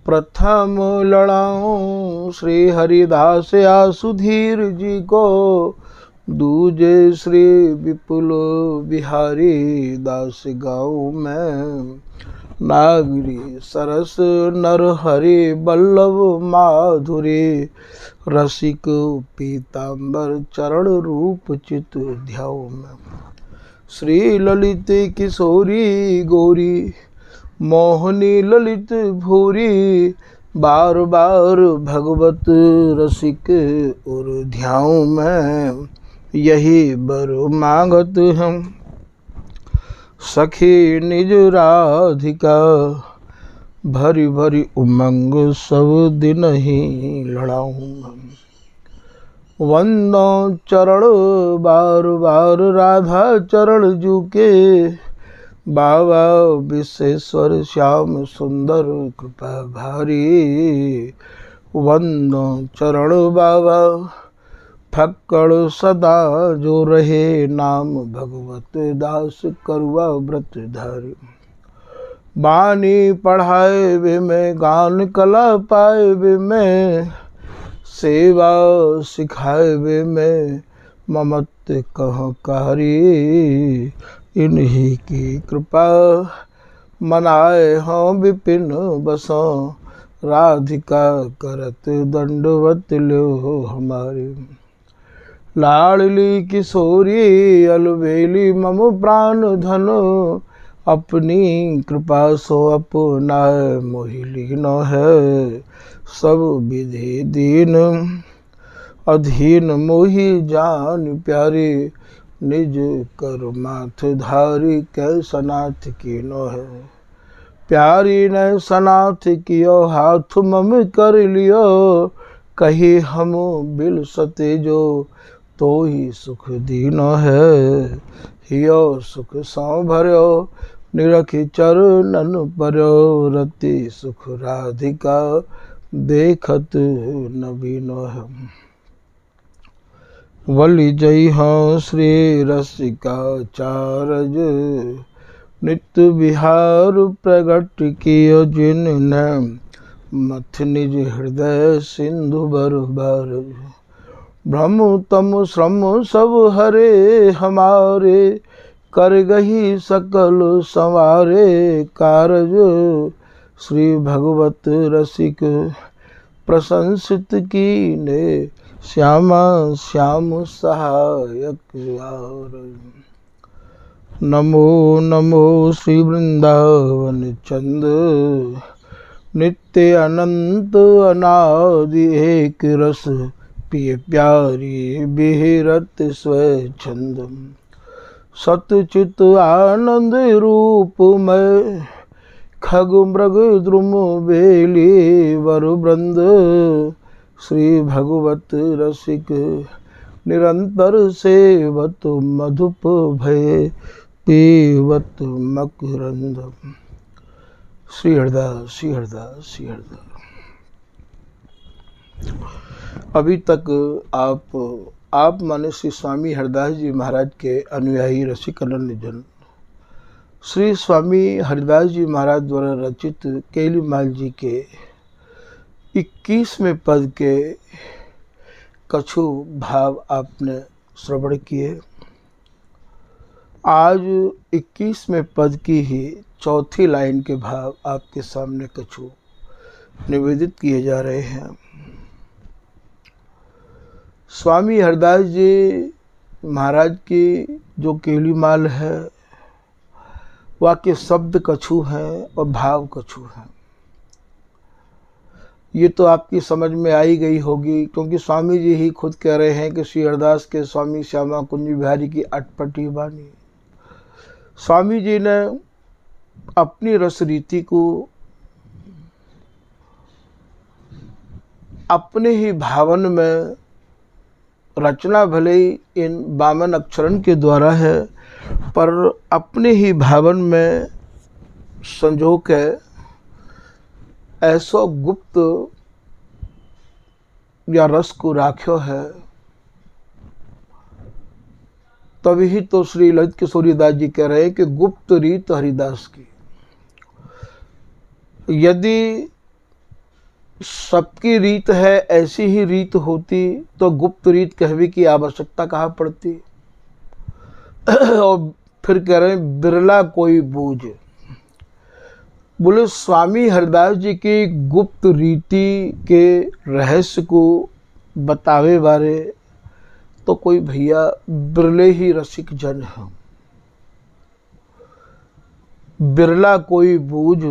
प्रथम लड़ाऊं श्री हरिदास आसुधीर जी को, दूजे श्री विपुल बिहारी दास गाऊं मैं। नागरी सरस नर हरि बल्लभ माधुरी, रसिक पीताम्बर चरण रूप चित ध्याओ मैं। श्री ललित किशोरी गौरी, मोहनी ललित भूरी, बार बार भगवत रसिक उर ध्याऊं मैं। यही बर मांगत हम सखी निज राधिका, भरी भरी उमंग सब दिन ही लड़ाऊं। वंदो चरण बार बार राधा चरण जूके, बाबा विश्वेश्वर श्याम सुंदर कृपा भारी। वंदो चरण बाबा फक्कड़ सदा जो रहे, नाम भगवत दास करुआ व्रत धारी। बानी पढ़ाए वे मैं, गान कला पाए वे मैं, सेवा सिखाए वे मैं, ममत कह कारी। इन्हीं की कृपा मनाए हों विपिन बसों, राधिका करत दंडवत लो हमारे। लाडली किशोरी अलबेली मम प्राण धन, अपनी कृपा सो अपना मोहि लीनो है। सब विधि दीन अधीन मोहि जान प्यारी, निज कर माथ धारी कैसा नाथ कीनो है। प्यारी ने सनाथ कियो हाथ मम कर लियो, कही हम बिल सते जो तो ही सुख दीनो है। हियो सुख सौ भर्यो निरखि चरणन पर्यो, रति सुख राधिका देखत नबीनो है। वली जई हों श्री रसिका चारज, नित्य विहार प्रगट कियो जिनने, मथ निज हृदय सिंधु बर बार। भ्रम तम श्रम सब हरे हमारे, कर गही सकल संवारे कारज। श्री भगवत रसिक प्रशंसित कीने, श्यामा श्याम सहायक यार। नमो नमो श्री वृंदावन चंद, नित्य अनंत अनादि एक रस, पिय प्यारी बिहरत स्वच्छंद। सतचित आनंद रूप में, खग मृग द्रुम बेली वर वृंद। श्री भगवत रसिक निरंतर सेवत, मधुप भय पीवत मकरंद। श्री हरदास श्री हरदास श्री हरदास। अभी तक आप माने श्री स्वामी हरदास जी महाराज के अनुयायी रसिक अनन्य जन, श्री स्वामी हरदास जी महाराज द्वारा रचित केलीमाल जी के 21वें पद के कछु भाव आपने श्रवण किए। आज 21वें पद की ही चौथी लाइन के भाव आपके सामने कछु निवेदित किए जा रहे हैं। स्वामी हरदास जी महाराज की जो केलीमाल है, वाक्य शब्द कछु हैं और भाव कछु हैं। ये तो आपकी समझ में आई गई होगी, क्योंकि स्वामी जी ही खुद कह रहे हैं कि श्री हरदास के स्वामी श्यामा कुंज बिहारी की अटपटी वाणी। स्वामी जी ने अपनी रस रीति को अपने ही भावन में रचना भले ही इन 52 अक्षरन के द्वारा है, पर अपने ही भावन में संजो के ऐसो गुप्त या रस को राख्यो है। तभी तो श्री ललित किशोरी दास जी कह रहे हैं कि गुप्त रीत हरिदास की। यदि सबकी रीत है ऐसी ही रीत होती तो गुप्त रीत कहवे की आवश्यकता कहाँ पड़ती। और फिर कह रहे हैं बिरला कोई बूझ। बोले स्वामी हरिदास जी की गुप्त रीति के रहस्य को बतावे बारे तो कोई भैया बिरले ही रसिक जन हैं। बिरला कोई बूझ,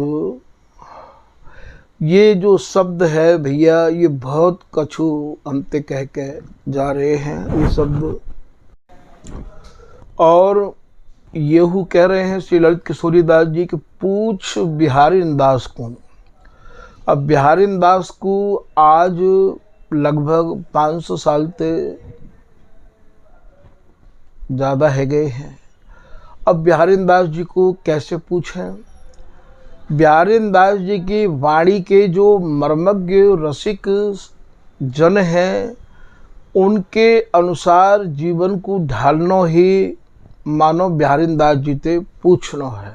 ये जो शब्द है भैया ये बहुत कछु अंते कह के जा रहे हैं ये शब्द। और येहू कह रहे हैं श्री ललित किशोरीदास जी कि पूछ बिहारी दास को। अब बिहारी दास को आज लगभग 500 साल से ज़्यादा है गए हैं। अब बिहारी दास जी को कैसे पूछें। बिहारी दास जी की वाणी के जो मर्मज्ञ रसिक जन हैं उनके अनुसार जीवन को ढालना ही मानो बिहारी दास जी से पूछना है।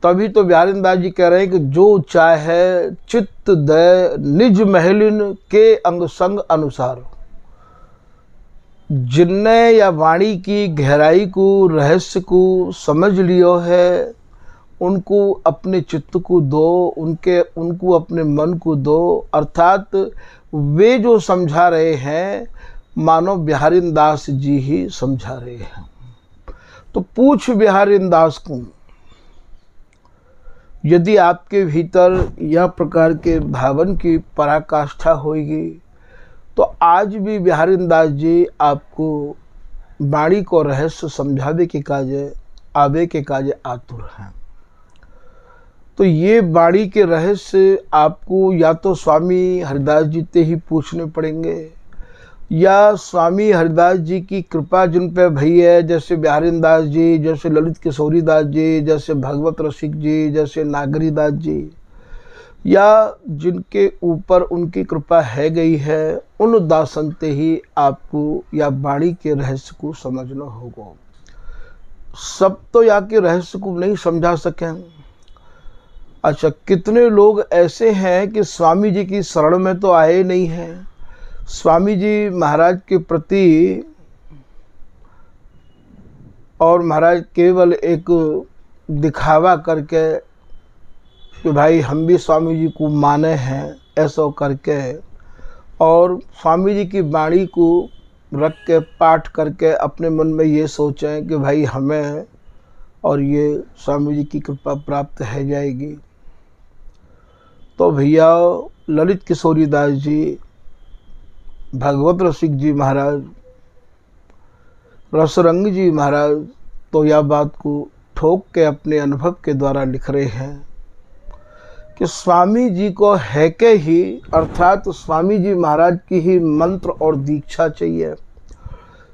तभी तो बिहारी दास जी कह रहे हैं कि जो चाहे चित्त दय निज महलिन के अंग संग अनुसार। जिनने या वाणी की गहराई को रहस्य को समझ लियो है उनको अपने चित्त को दो, उनको अपने मन को दो। अर्थात वे जो समझा रहे हैं मानो बिहारी दास जी ही समझा रहे हैं। तो पूछ बिहारी दास को। यदि आपके भीतर यह प्रकार के भावन की पराकाष्ठा होगी तो आज भी बिहारी दास जी आपको वाणी को रहस्य समझावे के काजे आवे के काजे आतुर हैं। तो ये वाणी के रहस्य आपको या तो स्वामी हरिदास जी से ही पूछने पड़ेंगे या स्वामी हरिदास जी की कृपा जिन पे भई है, जैसे बिहारी दास जी, जैसे ललित किशोरी दास जी, जैसे भगवत रसिक जी, जैसे नागरी दास जी, या जिनके ऊपर उनकी कृपा है गई है उन दासन से ही आपको या वाणी के रहस्य को समझना होगा। सब तो या के रहस्य को नहीं समझा सकें। अच्छा, कितने लोग ऐसे हैं कि स्वामी जी की शरण में तो आए नहीं हैं, स्वामी जी महाराज के प्रति और महाराज केवल एक दिखावा करके कि भाई हम भी स्वामी जी को माने हैं ऐसा करके, और स्वामी जी की वाणी को रख के पाठ करके अपने मन में ये सोचें कि भाई हमें और ये स्वामी जी की कृपा प्राप्त है जाएगी। तो भैया ललित किशोरी दास जी, भगवत रसिक जी महाराज, रसरंग जी महाराज तो यह बात को ठोक के अपने अनुभव के द्वारा लिख रहे हैं कि स्वामी जी को है के ही, अर्थात स्वामी जी महाराज की ही मंत्र और दीक्षा चाहिए।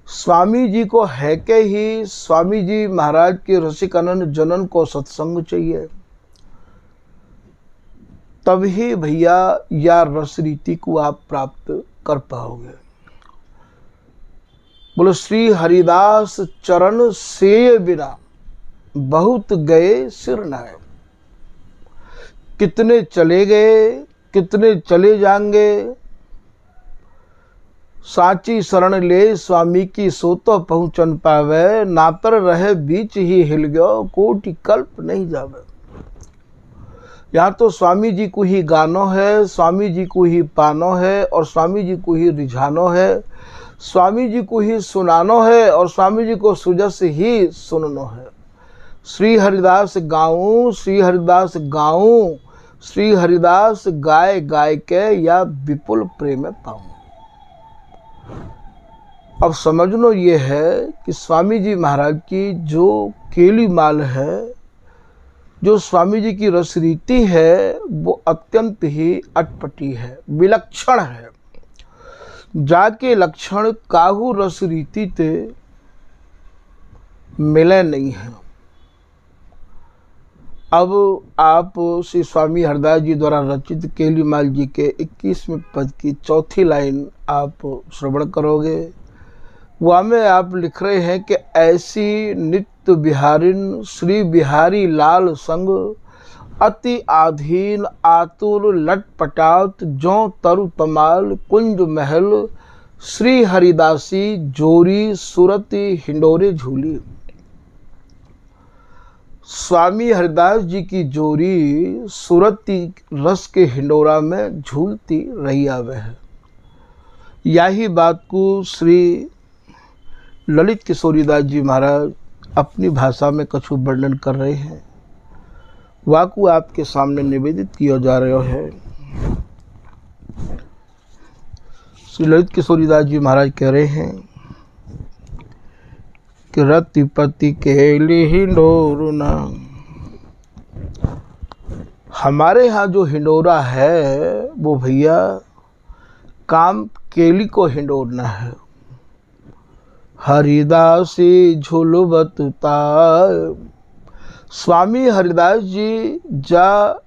स्वामी जी को है के ही स्वामी जी महाराज के रसिक अनंत जनन को सत्संग चाहिए। तभी भैया या रस रीति को आप प्राप्त कर पाओगे। बोलो श्री हरिदास चरण से बिना बहुत गए सिर नाय। कितने चले गए, कितने चले जाएंगे, साची शरण ले स्वामी की सो तो पहुँचन पावे। नातर रहे बीच ही हिल गयो कोटि कल्प नहीं जावे। यहाँ तो स्वामी जी को ही गानो है, स्वामी जी को ही पानो है और स्वामी जी को ही रिझानो है, स्वामी जी को ही सुनानो है और स्वामी जी को सुजस ही सुननो है। श्री हरिदास गाऊं, श्री हरिदास गाऊं, श्री हरिदास गाय गाय के या विपुल प्रेम पाऊं। अब समझनो ये है कि स्वामी जी महाराज की जो केली माल है, जो स्वामी जी की रस रीति है, वो अत्यंत ही अटपटी है, विलक्षण है। जाके लक्षण काहू रस रीति ते मिले नहीं है। अब आप श्री स्वामी हरिदास जी द्वारा रचित केलीमाल जी के 21वें पद की चौथी लाइन आप श्रवण करोगे। वहाँ में आप लिख रहे हैं कि ऐसी नित्य बिहारिन श्री बिहारी लाल संग अति आधीन आतुर लटपटात जो तरु तमाल कुंज महल श्री हरिदासी जोरी सूरती हिंडोरे झूली। स्वामी हरिदास जी की जोरी सूरती रस के हिंडोरा में झूलती रही आवे है। यही बात को श्री ललित किशोरीदास जी महाराज अपनी भाषा में कछु वर्णन कर रहे हैं। वाकु आपके सामने निवेदित किया जा रहा है। श्री ललित किशोरीदास जी महाराज कह रहे हैं कि रतिपति केली हिंडोरना। हमारे यहाँ जो हिंडोरा है वो भैया काम केली को हिंडोरना है। हरिदासी झुलबत ताय। स्वामी हरिदास जी जा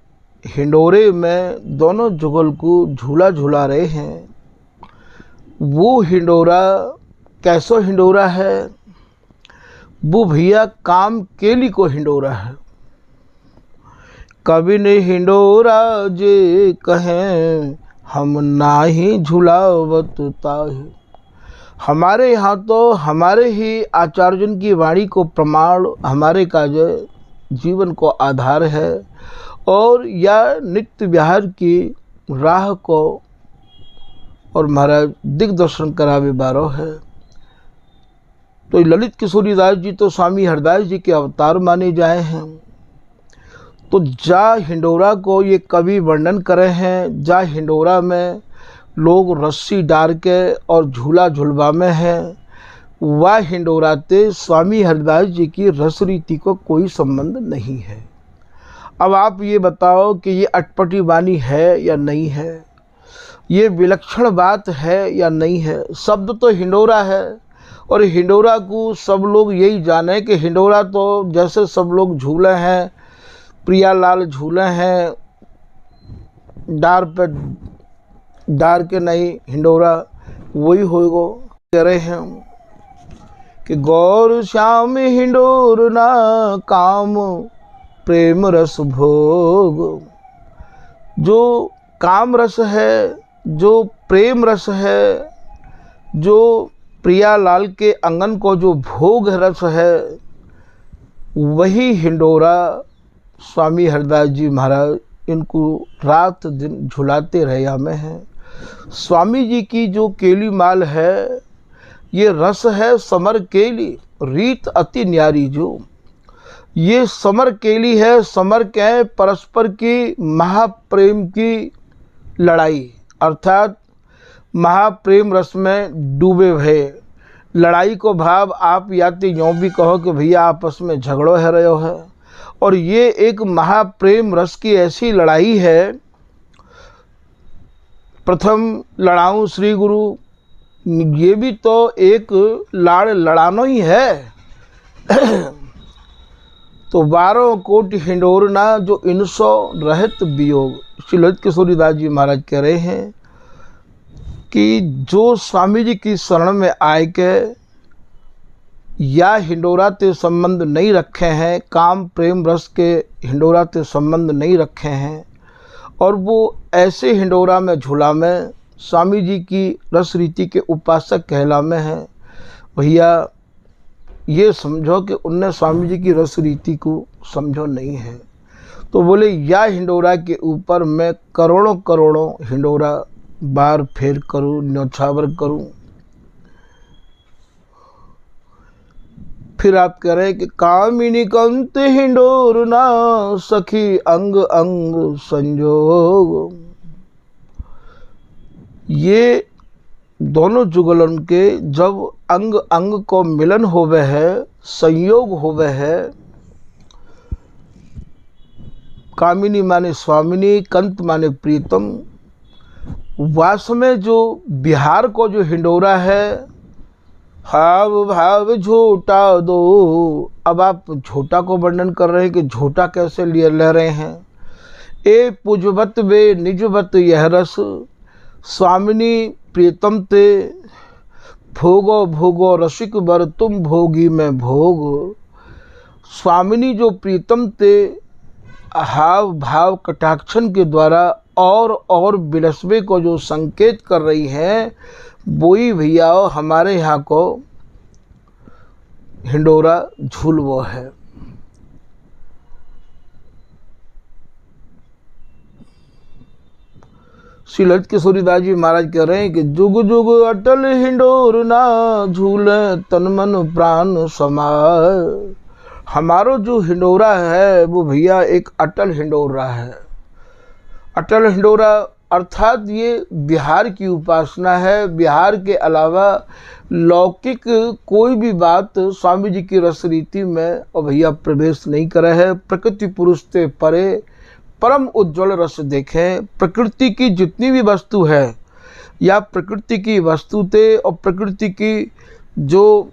हिंडोरे में दोनों जुगल को झूला झूला रहे हैं। वो हिंडोरा कैसो हिंडोरा है? वो भैया काम केली को हिंडोरा है। कभी ने हिंडोरा जे कहें हम नाही झुलावत ताहे। हमारे यहाँ तो हमारे ही आचार्यन की वाणी को प्रमाण हमारे काज जीवन को आधार है और या नित्य विहार की राह को और महाराज दिग्दर्शन करावे बारो है। तो ललित किशोरीदास जी तो स्वामी हरिदास जी के अवतार माने जाए हैं। तो जा हिंडोरा को ये कवि वर्णन करे हैं। जा हिंडोरा में लोग रस्सी डाल के और झूला झुलवा में हैं। वह हिंडोराते स्वामी हरिदास जी की रस रीति को कोई संबंध नहीं है। अब आप ये बताओ कि ये अटपटी वाणी है या नहीं है, ये विलक्षण बात है या नहीं है। शब्द तो हिंडोरा है और हिंडोरा को सब लोग यही जाने कि हिंडोरा तो जैसे सब लोग झूले हैं, प्रियालाल झूले हैं, डार पे डार के नहीं हिंडोरा वही होगो। कह रहे हैं कि गौर श्याम हिंडोरना काम प्रेम रस भोग। जो काम रस है, जो प्रेम रस है, जो प्रियालाल के अंगन को जो भोग रस है, वही हिंडोरा स्वामी हरिदास जी महाराज इनको रात दिन झुलाते रहे में हैं। स्वामी जी की जो केली माल है ये रस है समर केली रीत अति न्यारी। जो ये समर केली है, समर क्या है? परस्पर की महाप्रेम की लड़ाई, अर्थात महाप्रेम रस में डूबे हुए। लड़ाई को भाव आप या तो यूँ भी कहो कि भैया आपस में झगड़ो है रहे है। और ये एक महाप्रेम रस की ऐसी लड़ाई है। प्रथम लड़ाऊं श्री गुरु, ये भी तो एक लाड़ लड़ानो ही है। तो 12 कोटि हिंडोरना जो इनसो रहत वियोग। श्री ललित किशोरीदास जी महाराज कह रहे हैं कि जो स्वामी जी की शरण में आए के या हिंडोरा ते संबंध नहीं रखे हैं, काम प्रेम रस के हिंडोरा ते संबंध नहीं रखे हैं और वो ऐसे हिंडोरा में झूला में स्वामी जी की रस रीति के उपासक कहला में हैं, भैया ये समझो कि उनने स्वामी जी की रस रीति को समझो नहीं है। तो बोले या हिंडोरा के ऊपर मैं करोड़ों करोड़ों हिंडोरा बार फेर करूं, न्यौछावर करूं। फिर आप कह रहे हैं कि कामिनी कंत हिंडोरना सखी अंग अंग संजोग। ये दोनों जुगलन के जब अंग अंग को मिलन होवे है, संयोग होवे है। कामिनी माने स्वामिनी, कंत माने प्रीतम। वास में जो बिहार को जो हिंडोरा है, हाव भाव झोटा दो। अब आप झोटा को वर्णन कर रहे हैं कि झोटा कैसे ले रहे हैं। ए पुजबत वे निजबत यह रस स्वामिनी प्रीतम ते भोगो भोगो रसिक बर तुम भोगी में भोग। स्वामिनी जो प्रीतम ते हाव भाव कटाक्षण के द्वारा और बिलसबे को जो संकेत कर रही हैं, वही भैया हमारे यहाँ को हिंडोरा झूल वो है। श्री ललित किशोरीदास जी महाराज कह रहे हैं कि जुग जुग अटल हिंडोर ना झूले तन मन प्राण समाए। हमारो जो हिंडोरा है वो भैया एक अटल हिंडोरा है। अटल हिंडोरा अर्थात ये बिहार की उपासना है। बिहार के अलावा लौकिक कोई भी बात स्वामी जी की रस रीति में और भैया प्रवेश नहीं करे है। प्रकृति पुरुष से परे परम उज्ज्वल रस देखें। प्रकृति की जितनी भी वस्तु है या प्रकृति की वस्तुते और प्रकृति की जो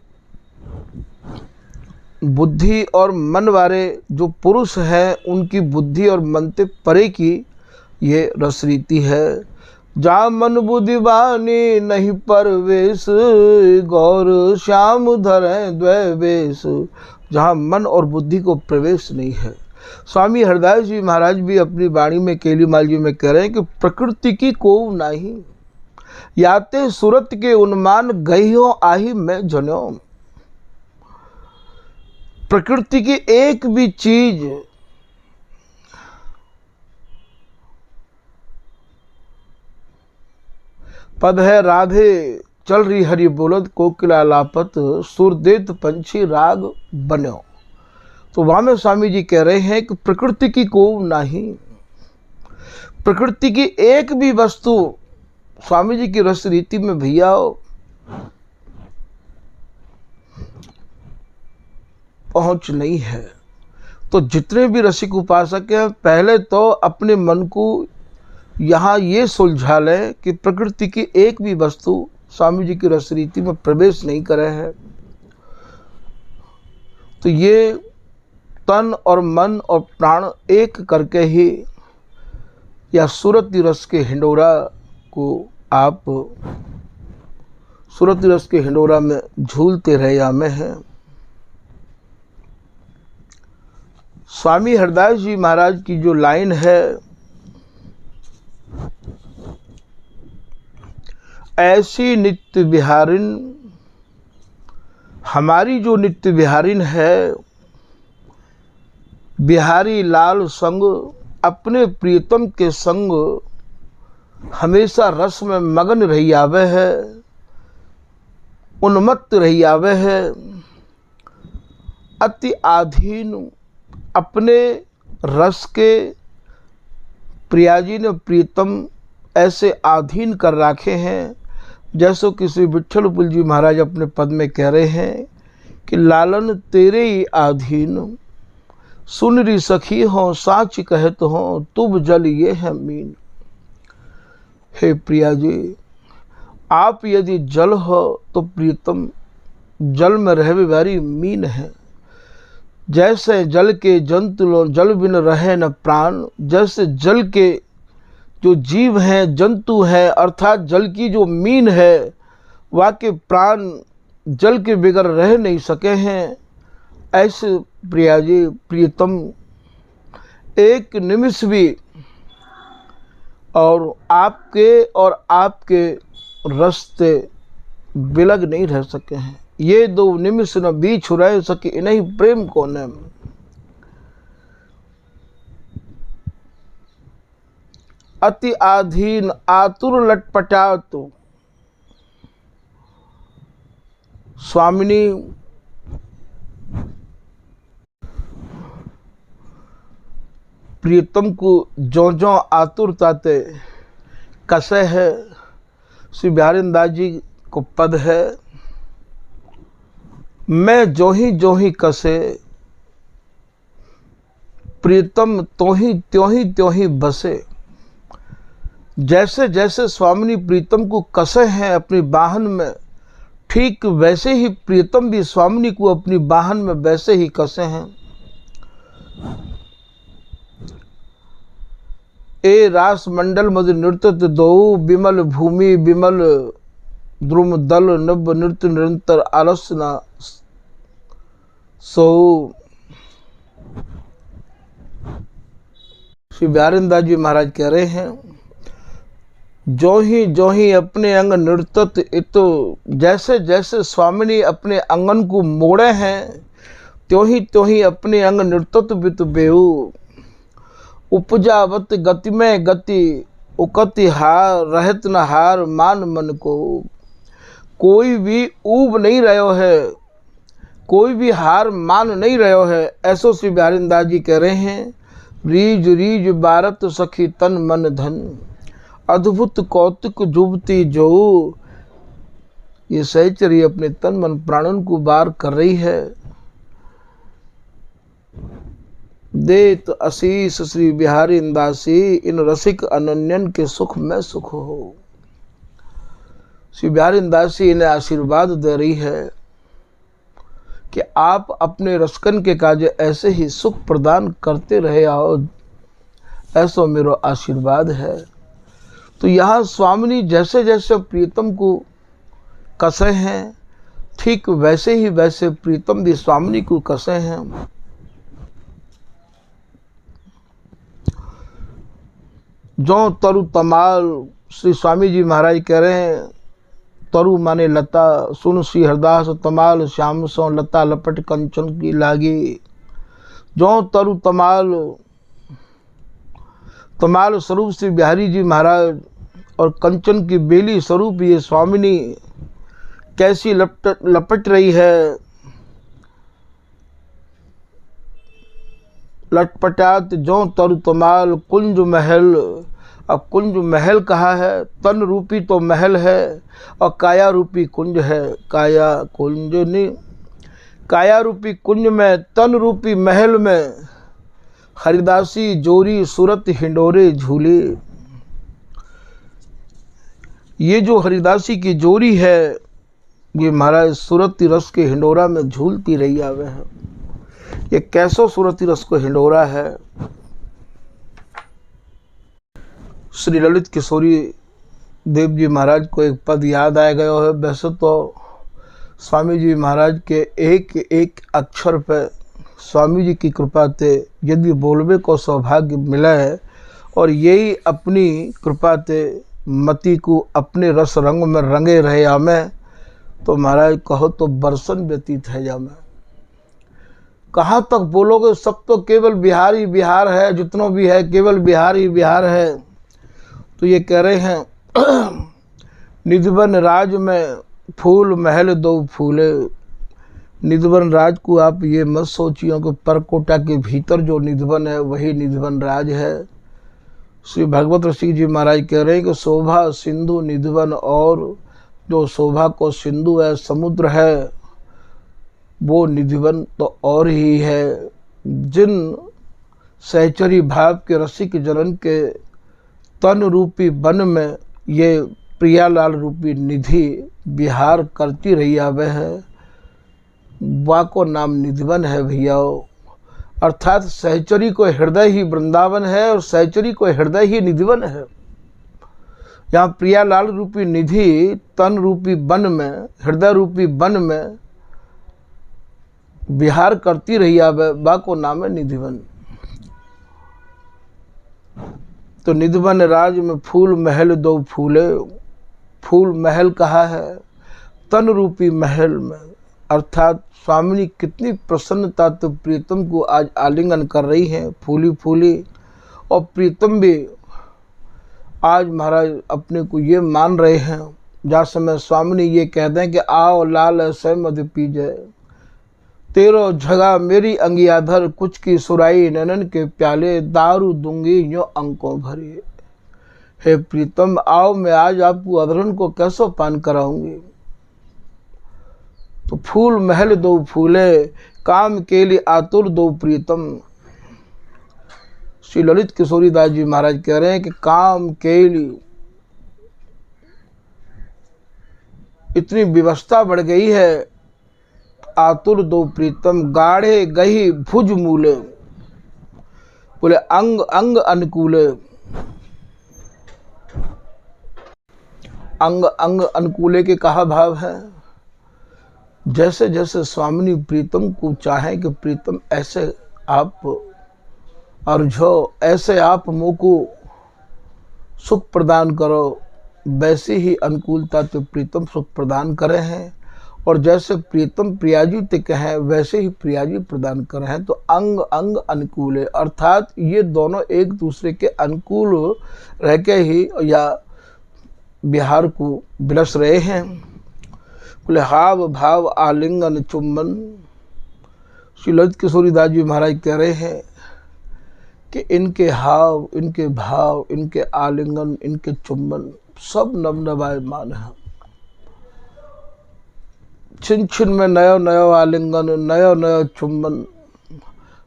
बुद्धि और मन वाले जो पुरुष हैं, उनकी बुद्धि और मन से परे की ये रस रीति है। जा मन बुद्धि बानी नहीं परवेश, गौर श्याम धरे द्वैवेश। जहाँ मन और बुद्धि को प्रवेश नहीं है। स्वामी हरदास जी महाराज भी अपनी वाणी में केलीमाल जी में कह रहे हैं कि प्रकृति की को नाही, याते सूरत के उन्मान गहियो आही में जन्यो। प्रकृति की एक भी चीज पद है राधे चल रही हरि बोलत कोकिला लापत, सुरदेत पंछी राग बन्यो। तो वहां में स्वामी जी कह रहे हैं कि प्रकृति की को नहीं, प्रकृति की एक भी वस्तु स्वामी जी की रस रीति में भैया पहुंच नहीं है। तो जितने भी रसिक उपासक हैं, पहले तो अपने मन को यहाँ ये सुलझा लें कि प्रकृति की एक भी वस्तु स्वामी जी की रस रीति में प्रवेश नहीं करे है। तो ये तन और मन और प्राण एक करके ही या सूरती रस के हिंडोरा को आप सूरती रस के हिंडोरा में झूलते रहे या में हैं। स्वामी हरदास जी महाराज की जो लाइन है, ऐसी नित्य विहारिन, हमारी जो नित्य विहारिन है, बिहारी लाल संग अपने प्रियतम के संग हमेशा रस में मगन रही आवे है, उन्मत्त रही आवे है। अति आधीन अपने रस के प्रियाजी ने प्रियतम ऐसे आधीन कर रखे हैं, जैसो किसी विठल पुल जी महाराज अपने पद में कह रहे हैं कि लालन तेरे ही आधीन, सुन री सखी हो साच कहत हो, तुब जल ये है मीन। हे प्रिया जी, आप यदि जल हो तो प्रियतम जल में रहने वाली मीन है। जैसे जल के जंतु लो जल बिन रहे न प्राण, जैसे जल के जो जीव हैं, जंतु हैं, अर्थात जल की जो मीन है, वाके प्राण जल के बगैर रह नहीं सके हैं। ऐसे प्रिया जी प्रियतम एक निमिष भी और आपके रास्ते बिलग नहीं रह सके हैं। ये दो निमिष न बीच रह सके, इन्हीं प्रेम को न। अति आधीन आतुर लटपटात, स्वामिनी प्रियतम को जो आतुरता ते कसे है। श्री बिहारीन दास जी को पद है, मैं जो ही कसे, प्रियतम त्यों ही बसे। जैसे जैसे स्वामिनी प्रीतम को कसे हैं अपनी बाहन में, ठीक वैसे ही प्रियतम भी स्वामिनी को अपनी बाहन में वैसे ही कसे हैं। ए रास मंडल मद नृत्य दो, विमल भूमि विमल द्रुम दल, नभ नृत्य निरंतर आलस्य न सो। श्री बिहारीदास जी महाराज कह रहे हैं, जो ही अपने अंग नृतत इतो, जैसे जैसे स्वामिनी अपने अंगन को मोड़े हैं त्यों ही अपने अंग नृतत बित बेहू, उपजावत गति में गति उकति हार रहत न हार मान मन को। कोई भी ऊब नहीं रहो है, कोई भी हार मान नहीं रहो है। ऐसो श्री बिहारीदास जी कह रहे हैं, रीज रीज बारत सखी तन मन धन, अद्भुत कौतुक जुबती जो। ये सहचरी अपने तन मन प्राणन को बार कर रही है। देत आशीष श्री बिहारीदासी, इन रसिक अनन्यन के सुख में सुख हो। श्री बिहारीदासी इन्हें आशीर्वाद दे रही है कि आप अपने रसकन के काज ऐसे ही सुख प्रदान करते रहे आओ, ऐसा मेरा आशीर्वाद है। तो यहाँ स्वामिनी जैसे जैसे प्रीतम को कसे हैं, ठीक वैसे ही वैसे प्रीतम भी स्वामिनी को कसे हैं। जो तरु तमाल, श्री स्वामी जी महाराज कह रहे हैं, तरु माने लता, सुन श्री हरदास तमाल श्याम सो लता लपट कंचन की लागी। जो तरु तमाल, तमाल स्वरूप श्री बिहारी जी महाराज और कंचन की बेली स्वरूप ये स्वामिनी कैसी लपट रही है। लटपटात जो तरु तमाल कुंज महल। अब कुंज महल कहा है, तन रूपी तो महल है और काया रूपी कुंज है। काया कुंज नहीं, काया रूपी कुंज में, तन रूपी महल में हरिदासी जोरी सूरत हिंडोरे झूले। ये जो हरिदासी की जोरी है, ये महाराज सूरती रस के हिंडोरा में झूलती रही आवे है। ये कैसो सूरती रस को हिंडोरा है। श्री ललित किशोरी देव जी महाराज को एक पद याद आ गया है। वैसे तो स्वामी जी महाराज के एक एक अक्षर पे स्वामी जी की कृपा से यदि बोलबे को सौभाग्य मिला है, और यही अपनी कृपा से मति को अपने रस रंग में रंगे रहे हमें, तो महाराज कहो तो बरसन व्यतीत है जामे। कहाँ तक बोलोगे, सब तो केवल बिहार ही बिहार है, जितनों भी है केवल बिहार ही बिहार है। तो ये कह रहे हैं, निधिवन राज में फूल महल दो फूले। निधिवन राज को आप ये मत सोचिए कि परकोटा के भीतर जो निधिवन है वही निधिवन राज है। श्री भगवत ऋषि जी महाराज कह रहे हैं कि शोभा सिंधु निधिवन, और जो शोभा को सिंधु है, समुद्र है, वो निधिवन तो और ही है। जिन सहचरी भाव के रसिक जनन के तन रूपी वन में ये प्रियालाल रूपी निधि विहार करती रही आवे है, वा को नाम निधिवन है भैया। अर्थात सहचरी को हृदय ही वृंदावन है और सहचरी को हृदय ही निधिवन है। यहाँ प्रियालाल रूपी निधि तन रूपी वन में, हृदय रूपी वन में विहार करती रही आवे, वा को नाम है निधिवन। तो निधिवन राज में फूल महल दो फूले। फूल महल कहा है, तन रूपी महल में, अर्थात स्वामिनी कितनी प्रसन्नता तो प्रीतम को आज आलिंगन कर रही हैं, फूली फूली। और प्रीतम भी आज महाराज अपने को ये मान रहे हैं, जहाँ समय स्वामिनी ये कह दें कि आओ लाल ऐसे मद पीजे, तेरो झगा मेरी अंगियाधर, कुछ की सुराई नैनन के प्याले, दारू दूंगी यो अंकों भरी। हे प्रीतम आओ, मैं आज आपको अधरन को कैसो पान कराऊंगी। तो फूल महल दो फूले, काम के लिए आतुर दो प्रीतम। श्री ललित किशोरी दास जी महाराज कह रहे हैं कि काम के लिए इतनी व्यवस्था बढ़ गई है। आतुर दो प्रीतम, गाढ़े गही भुज मूले, बोले अंग अंग अनुकूले। अंग अंग अनुकूले के कहा भाव है, जैसे जैसे स्वामिनी प्रीतम को चाहे कि प्रीतम ऐसे आप और जो ऐसे आप मुँह को सुख प्रदान करो, वैसे ही अनुकूलता ते प्रीतम सुख प्रदान करे हैं। और जैसे प्रीतम प्रियाजी ते कहें, वैसे ही प्रियाजी प्रदान करे हैं। तो अंग अंग अनुकूल है, अर्थात ये दोनों एक दूसरे के अनुकूल रह के ही या बिहार को बिलस रहे हैं। बोले हाव भाव आलिंगन चुम्बन। श्री ललित किशोरी दास जी महाराज कह रहे हैं कि इनके हाव, इनके भाव, इनके आलिंगन, इनके चुम्बन सब नवनवायमान है। छिन छिन में नयो नयो आलिंगन, नयो नयो चुम्बन,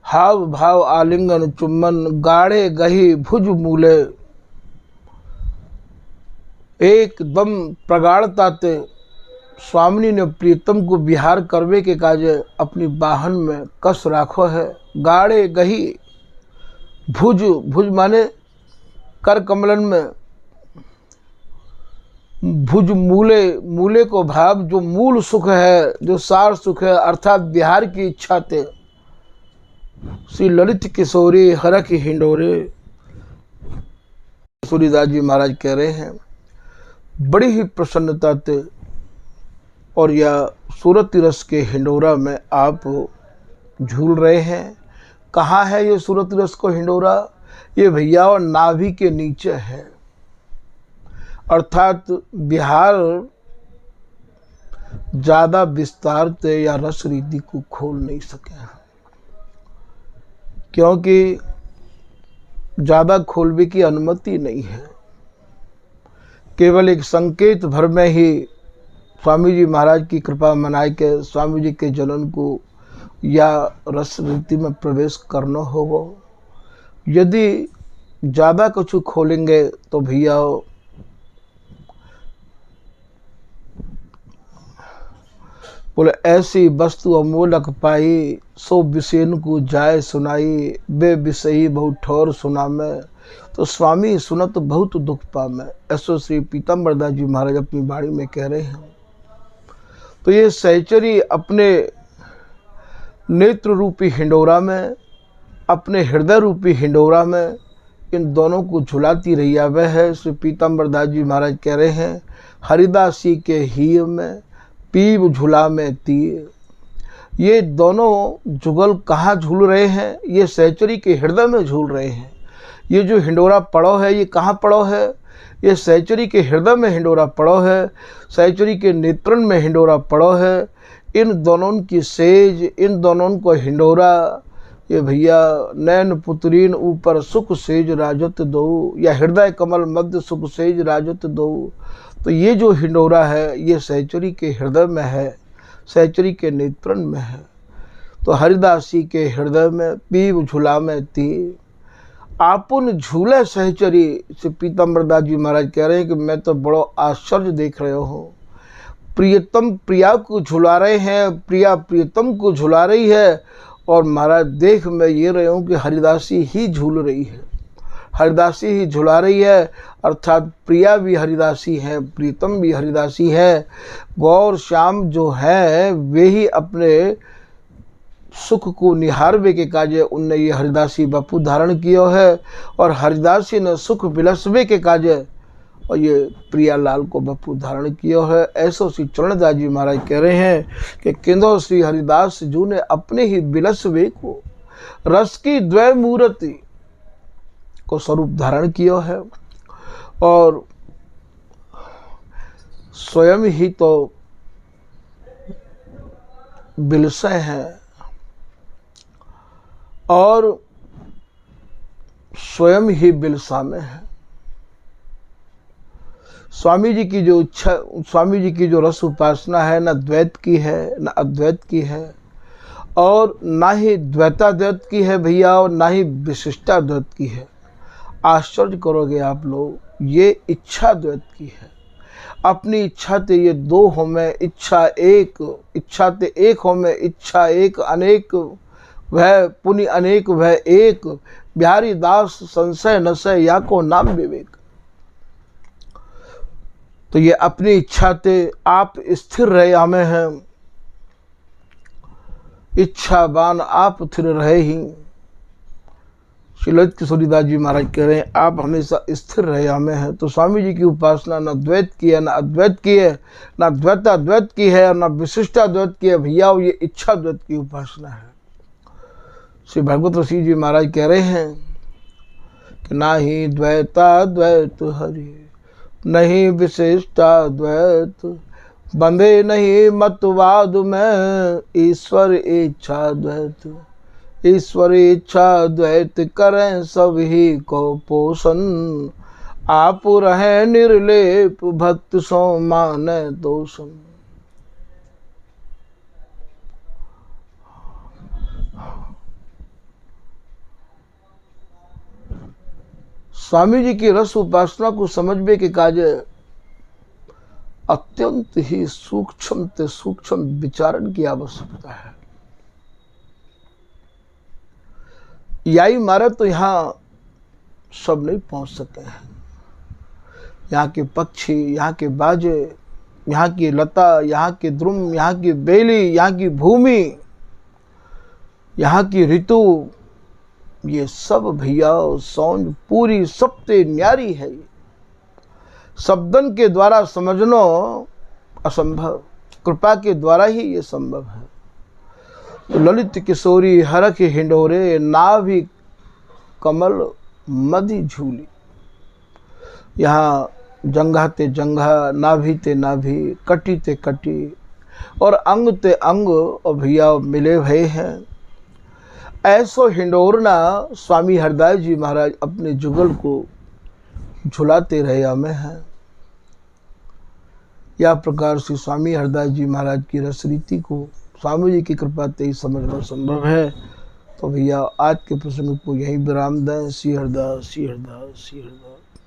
हाव भाव आलिंगन चुम्बन, गाढ़े गही भुज मूले, एकदम प्रगाढ़ता ते स्वामिनी ने प्रीतम को बिहार करवे के काजे अपनी बाहन में कस राखो है। गाढ़े गही भुज, भुज माने कर कमलन में, भुज मूले, मूले को भाव जो मूल सुख है, जो सार सुख है, अर्थात बिहार की इच्छा थे। श्री ललित किशोरी हरख हिंडोरे। किशोरीदास जी महाराज कह रहे हैं बड़ी ही प्रसन्नता थे। और यह सूरती रस के हिंडोरा में आप झूल रहे हैं। कहाँ है ये सूरती रस को हिंडोरा? ये भैया और नाभि के नीचे है, अर्थात बिहार ज्यादा विस्तार से या रस रीति को खोल नहीं सके, क्योंकि ज्यादा खोलने की अनुमति नहीं है। केवल एक संकेत भर में ही स्वामी जी महाराज की कृपा मनाए के स्वामी जी के जनन को या रस रीति में प्रवेश करना होगा। यदि ज़्यादा कुछ खोलेंगे तो भैया बोले ऐसी वस्तु अमोलक पाई, सो विषेन को जाय सुनाई, बे विषयी बहुत ठोर सुना में, तो स्वामी सुनत बहुत दुख पामे। ऐसो श्री पीताम्बर दास जी महाराज अपनी बाणी में कह रहे हैं। तो ये सहचरी अपने नेत्र रूपी हिंडोरा में, अपने हृदय रूपी हिंडोरा में इन दोनों को झुलाती रही वह है। श्री पीताम्बर दास जी महाराज कह रहे हैं हरिदासी के ही में पीब झूला में तीर। ये दोनों जुगल कहाँ झूल रहे हैं? ये सहचरी के हृदय में झूल रहे हैं। ये जो हिंडोरा पड़ो है, ये कहाँ पड़ो है? ये सहचरी के हृदय में हिंडोरा पड़ो है, सहचरी के नेत्रन में हिंडोरा पड़ो है। इन दोनों की सेज, इन दोनों को हिंडोरा, ये भैया नैन पुत्रीन ऊपर सुख सेज राजत दो, या हृदय कमल मध्य सुख सेज राजत दो। तो ये जो हिंडोरा है ये सहचरी के हृदय में है, सहचरी के नेत्रन में है। तो हरिदासी के हृदय में पीब झूला में तीर, आपुन झूले सहचरी। से पीताम्बर दास जी महाराज कह रहे हैं कि मैं तो बड़ो आश्चर्य देख रहे हो। प्रियतम प्रिया को झुला रहे हैं, प्रिया प्रियतम को झुला रही है, और महाराज देख मैं ये रहे हूँ कि हरिदासी ही झूल रही है, हरिदासी ही झुला रही है। अर्थात प्रिया भी हरिदासी है, प्रीतम भी हरिदासी है। गौर श्याम जो है वे ही अपने सुख को निहारवे के काजे उनने ये हरिदासी बापू धारण किया है, और हरिदासी ने सुख बिलसवे के काजे और ये प्रियालाल को बापू धारण किया है। ऐसो श्री चरणदास जी महाराज कह रहे हैं कि किंदो श्री हरिदास जू ने अपने ही बिलसवे को रस की द्वय मूर्ति को स्वरूप धारण किया है, और स्वयं ही तो बिलसय है, और स्वयं ही बिलसा में है। स्वामी जी की जो इच्छा, स्वामी जी की जो रस उपासना है, न द्वैत की है न अद्वैत की है, और ना ही द्वैताद्वैत की है भैया, और ना ही विशिष्टाद्वैत की है। आश्चर्य करोगे आप लोग, ये इच्छा द्वैत की है। अपनी इच्छा ते ये दो हो में, इच्छा एक, इच्छा ते एक हो में, इच्छा एक अनेक वह पुनि अनेक वह एक, बिहारी दास संशय नशय या को नाम विवेक। तो ये अपनी इच्छा ते आप स्थिर रहे हमें हैं, इच्छावान आप स्थिर रहे ही। श्री ललित किशोरीदास जी महाराज कह रहे हैं आप हमेशा स्थिर रहे हमें हैं। तो स्वामी जी की उपासना न द्वैत की है, न अद्वैत की है, न द्वैताद्वैत की है और न विशिष्टाद्वैत की है भैया, ये इच्छा द्वैत की उपासना है। श्री भगवत ऋषि जी महाराज कह रहे हैं कि ना ही द्वैताद्वैत हरि, नहीं विशिष्टाद्वैत, बंधे नहीं मतवाद में, ईश्वर इच्छा द्वैत, ईश्वर इच्छा द्वैत करें सब ही को पोषण, आप रहे निर्लेप भक्त सो माने दोषम। स्वामी जी की रस उपासना को समझने के कार्य अत्यंत ही सूक्ष्म से सूक्ष्म विचारण की आवश्यकता है। याई मारे तो यहाँ सब नहीं पहुंच सके हैं। यहाँ के पक्षी, यहाँ के बाजे, यहाँ की लता, यहाँ के द्रुम, यहाँ की बेली, यहाँ की भूमि, यहाँ की ऋतु, ये सब भैया सौंज पूरी सबसे न्यारी है। शब्दन के द्वारा समझना असंभव, कृपा के द्वारा ही ये संभव है। तो ललित किशोरी हरख हिंडोरे, नाभि कमल मधि झूली। यहाँ जंघा ते जंघा, नाभि ते नाभि, कटी ते कटी और अंग ते अंग और भैया मिले भय हैं। ऐसो हिंडोरना स्वामी हरदास जी महाराज अपने जुगल को झुलाते रहे हमें हैं। या प्रकार से स्वामी हरदास जी महाराज की रसरीति को स्वामी जी की कृपा से ही समझना संभव है। तो भैया आज के प्रसंग को यहीं विराम दें। श्री हरदास, श्री हरदास, श्री हरदास।